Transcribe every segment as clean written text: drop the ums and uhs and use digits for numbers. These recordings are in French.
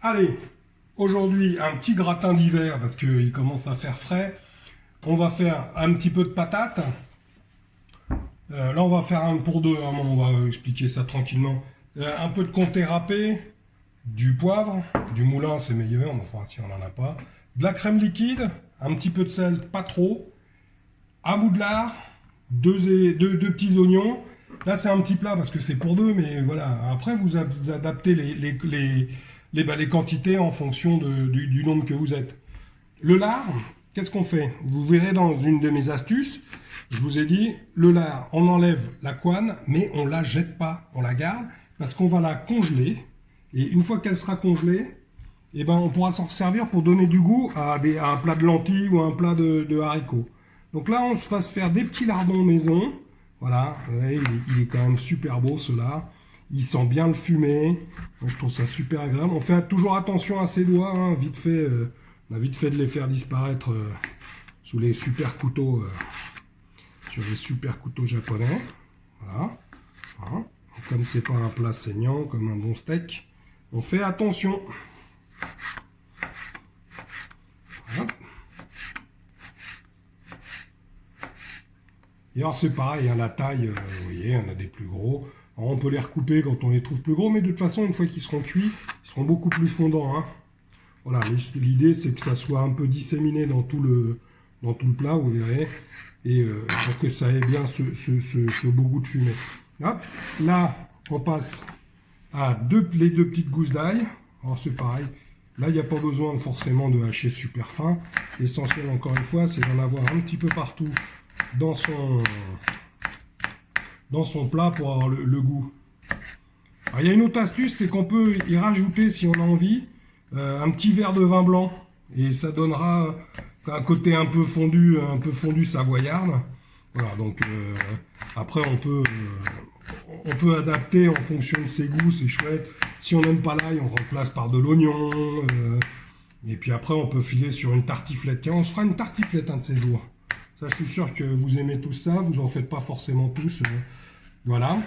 Allez, aujourd'hui, un petit gratin d'hiver parce qu'il commence à faire frais. On va faire un petit peu de patates. Là, on va faire un pour deux, hein, on va expliquer ça tranquillement. Un peu de comté râpé, du poivre, du moulin, c'est meilleur, mais enfin, si on n'en a pas. De la crème liquide, un petit peu de sel, pas trop. Un bout de lard, deux petits oignons. Là, c'est un petit plat parce que c'est pour deux, mais voilà. Après, vous adaptez les quantités en fonction du nombre que vous êtes. Le lard, qu'est-ce qu'on fait? Vous verrez dans une de mes astuces, je vous ai dit, le lard, on enlève la couenne, mais on ne la jette pas, on la garde, parce qu'on va la congeler. Et une fois qu'elle sera congelée, eh ben, on pourra s'en servir pour donner du goût à un plat de lentilles ou un plat de haricots. Donc là, on se va se faire des petits lardons maison. Voilà, ouais, il est quand même super beau ce lard. Il sent bien le fumé. Moi, je trouve ça super agréable. On fait toujours attention à ses doigts, hein, vite fait. On a vite fait de les faire disparaître sous les super couteaux, sur les super couteaux japonais. Voilà. Hein. Comme c'est pas un plat saignant, comme un bon steak, on fait attention. Voilà. Et alors c'est pareil, hein, la taille, vous voyez, on a des plus gros. Alors, on peut les recouper quand on les trouve plus gros, mais de toute façon, une fois qu'ils seront cuits, ils seront beaucoup plus fondants. Hein. Voilà, l'idée c'est que ça soit un peu disséminé dans tout le plat, vous verrez, et pour que ça ait bien ce beau goût de fumée. Hop. Là, on passe à les deux petites gousses d'ail. Alors c'est pareil, là il n'y a pas besoin forcément de hacher super fin. L'essentiel encore une fois, c'est d'en avoir un petit peu partout dans son plat pour avoir le goût. Alors, il y a une autre astuce, c'est qu'on peut y rajouter, si on a envie, un petit verre de vin blanc. Et ça donnera un côté un peu fondu savoyarde. Voilà, donc après on peut adapter en fonction de ses goûts, c'est chouette. Si on n'aime pas l'ail, on remplace par de l'oignon. Et puis après, on peut filer sur une tartiflette. Tiens, on se fera une tartiflette un de ces jours. Ça, je suis sûr que vous aimez tout ça. Vous en faites pas forcément tous. Voilà.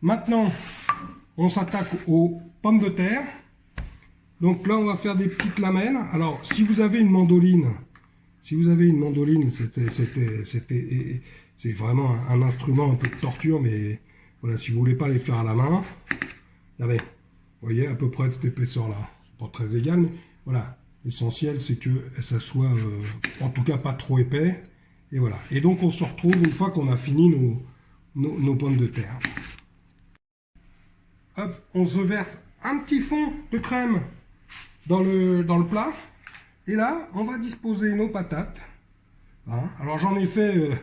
Maintenant, on s'attaque aux pommes de terre. Donc là, on va faire des petites lamelles. Alors, si vous avez une mandoline, c'est vraiment un instrument un peu de torture, mais voilà, si vous voulez pas les faire à la main, regardez, vous voyez à peu près de cette épaisseur-là. C'est pas très égal, mais voilà. L'essentiel, c'est que ça soit, en tout cas, pas trop épais. Et voilà. Et donc, on se retrouve une fois qu'on a fini nos pommes de terre. Hop, on se verse un petit fond de crème dans le plat. Et là, on va disposer nos patates. Hein. Alors j'en ai fait, le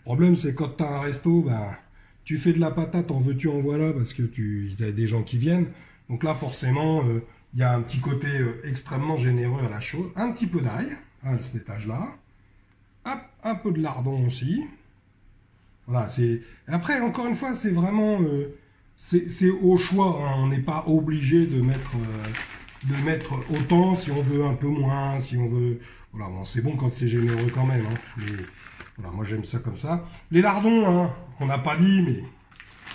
problème c'est quand tu as un resto, ben, tu fais de la patate en veux-tu en voilà parce que il y a des gens qui viennent. Donc là forcément, il y a un petit côté extrêmement généreux à la chose. Un petit peu d'ail à cet étage-là. Hop, un peu de lardon aussi. Voilà, c'est. Après, encore une fois, c'est vraiment. C'est au choix. Hein. On n'est pas obligé de mettre autant si on veut un peu moins, si on veut. Voilà, bon, c'est bon quand c'est généreux quand même. Hein. Mais, voilà, moi j'aime ça comme ça. Les lardons, hein, on n'a pas dit, mais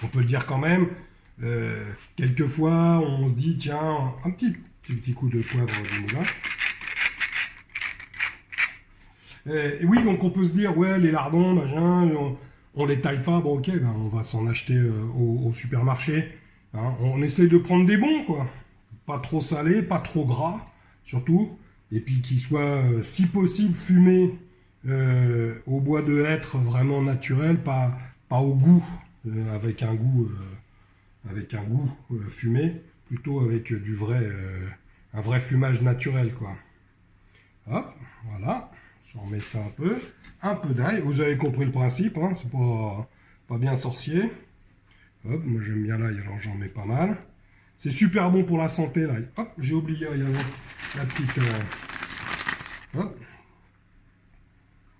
on peut le dire quand même. Quelquefois, on se dit, tiens, un petit coup de poivre du moulin. Oui, donc on peut se dire, ouais, les lardons, machin, on les taille pas, bon ok, ben, on va s'en acheter au supermarché. Hein. On essaye de prendre des bons, quoi. Pas trop salés, pas trop gras, surtout. Et puis qu'ils soient, si possible, fumés au bois de hêtre vraiment naturel, pas au goût, avec un goût fumé, plutôt avec un vrai fumage naturel, quoi. Hop, voilà. On remet ça un peu d'ail. Vous avez compris le principe, hein, c'est pas bien sorcier. Hop, moi j'aime bien l'ail, alors j'en mets pas mal. C'est super bon pour la santé, l'ail. Hop, j'ai oublié, il y avait la petite... hop,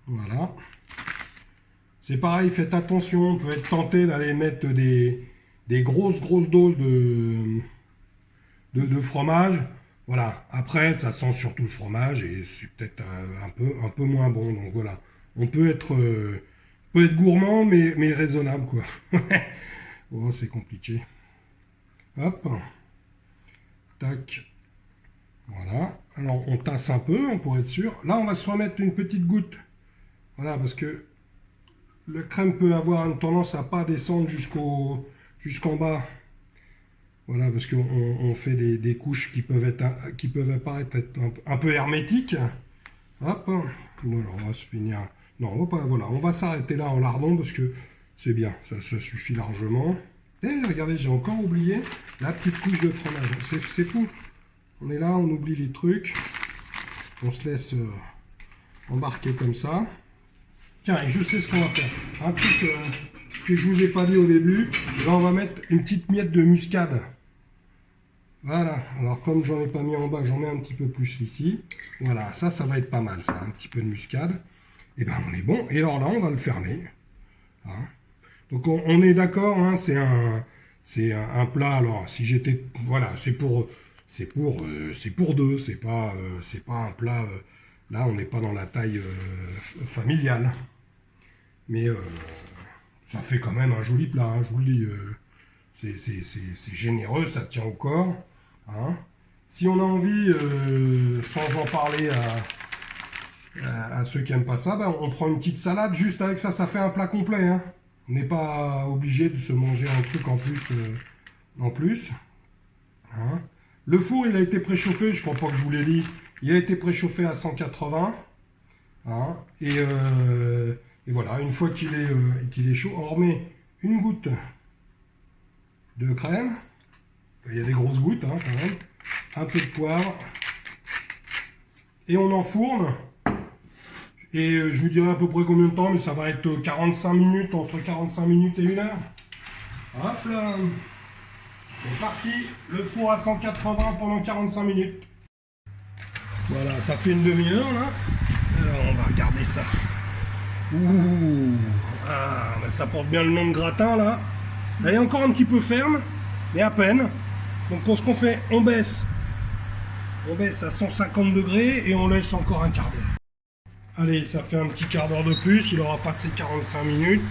voilà. C'est pareil, faites attention, on peut être tenté d'aller mettre des grosses doses de fromage. Voilà. Après, ça sent surtout le fromage et c'est peut-être un peu moins bon. Donc voilà. On peut être gourmand, mais raisonnable, quoi. Oh, c'est compliqué. Hop. Tac. Voilà. Alors on tasse un peu, on pourrait être sûr. Là, on va se remettre une petite goutte. Voilà, parce que la crème peut avoir une tendance à pas descendre jusqu'en bas. Voilà, parce qu'on fait des couches qui peuvent apparaître être un peu hermétiques. Hop. Voilà, on va se finir. Non, on va pas. Voilà, on va s'arrêter là en lardon parce que c'est bien, ça suffit largement. Et regardez, j'ai encore oublié la petite couche de fromage. C'est fou. On est là, on oublie les trucs. On se laisse embarquer comme ça. Tiens, et je sais ce qu'on va faire. Un truc que je vous ai pas dit au début. Là, on va mettre une petite miette de muscade. Voilà. Alors, comme j'en ai pas mis en bas, j'en mets un petit peu plus ici. Voilà, ça va être pas mal, ça. Un petit peu de muscade. Et ben, on est bon. Et alors là, on va le fermer. Hein. Donc, on est d'accord, hein, c'est un plat. Alors, si j'étais... Voilà, c'est pour deux. C'est pas un plat... là, on n'est pas dans la taille familiale. Mais ça fait quand même un joli plat, hein, je vous le dis. C'est généreux, ça tient au corps. Hein. Si on a envie, sans en parler à ceux qui n'aiment pas ça, ben, on prend une petite salade juste avec ça, ça fait un plat complet. Hein. On n'est pas obligé de se manger un truc en plus. Hein. Le four, il a été préchauffé, je crois pas que je vous l'ai dit, il a été préchauffé à 180. Hein. Et voilà, une fois qu'il est chaud, on remet une goutte de crème. Il y a des grosses gouttes, hein, quand même. Un peu de poivre. Et on enfourne. Et je vous dirai à peu près combien de temps, mais ça va être 45 minutes, entre 45 minutes et 1 heure. Hop là. C'est parti. Le four à 180 pendant 45 minutes. Voilà, ça fait une demi-heure là. Alors on va regarder ça. Ouh. Ah, ben ça porte bien le nom de gratin là. Elle est encore un petit peu ferme, mais à peine. Donc pour ce qu'on fait, on baisse à 150 degrés et on laisse encore un quart d'heure. Allez, ça fait un petit quart d'heure de plus, il aura passé 45 minutes.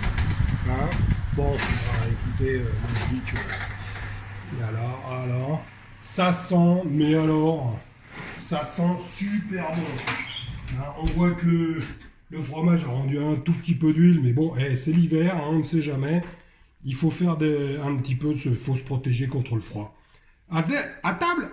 Hein. Bon, écoutez, musique. Et alors, ça sent, mais alors, ça sent super bon. Hein, on voit que le fromage a rendu un tout petit peu d'huile, mais bon, c'est l'hiver, hein, on ne sait jamais. Il faut faire un petit peu, il faut se protéger contre le froid. À table!